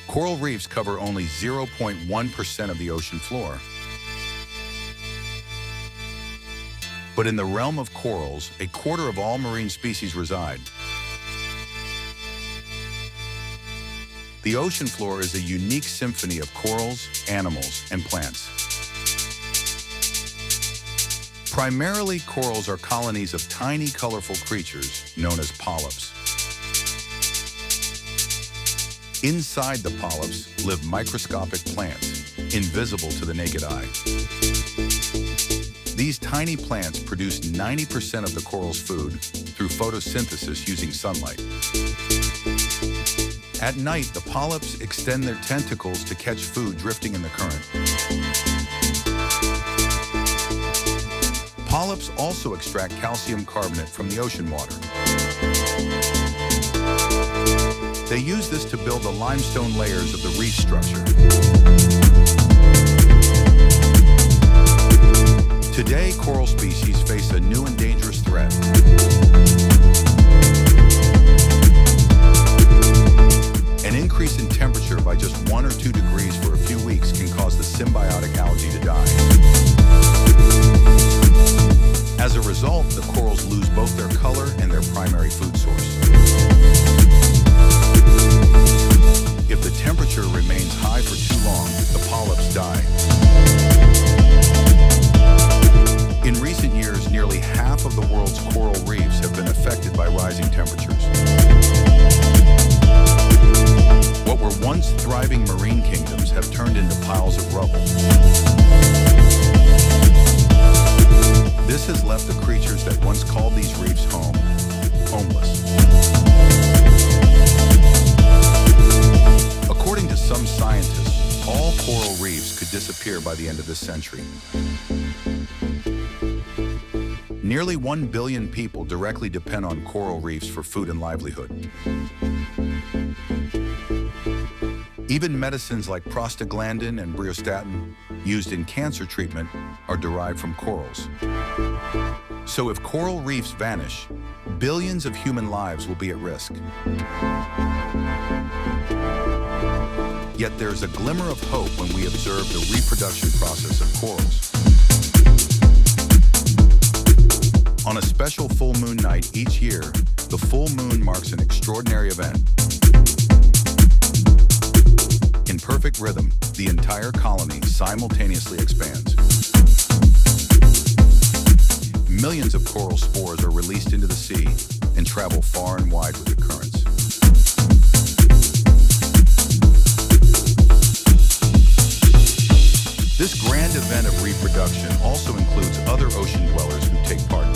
Coral reefs cover only 0.1% of the ocean floor. But in the realm of corals, a quarter of all marine species reside. The ocean floor is a unique symphony of corals, animals, and plants. Primarily, corals are colonies of tiny, colorful creatures known as polyps. Inside the polyps live microscopic plants, invisible to the naked eye. These tiny plants produce 90% of the coral's food through photosynthesis using sunlight. At night, the polyps extend their tentacles to catch food drifting in the current. Polyps also extract calcium carbonate from the ocean water. They use this to build the limestone layers of the reef structure. Today, coral species face a new and dangerous threat. An increase in temperature by just 1 or 2 degrees for a few weeks can cause the symbiotic algae to die. As a result, the corals lose both their color and their primary food source. If the temperature remains high for too long, the polyps die. In recent years, nearly half of the world's coral reefs have been affected by rising temperatures. What were once thriving marine kingdoms have turned into piles of rubble. This has left the creatures that once called these reefs home, homeless. According to some scientists, all coral reefs could disappear by the end of this century. Nearly 1 billion people directly depend on coral reefs for food and livelihood. Even medicines like prostaglandin and bryostatin, used in cancer treatment, are derived from corals. So if coral reefs vanish, billions of human lives will be at risk. Yet there's a glimmer of hope when we observe the reproduction process of corals. On a special full moon night each year, the full moon marks an extraordinary event. In perfect rhythm, the entire colony simultaneously expands. Millions of coral spores are released into the sea and travel far and wide with the currents. This grand event of reproduction also includes other ocean dwellers who take part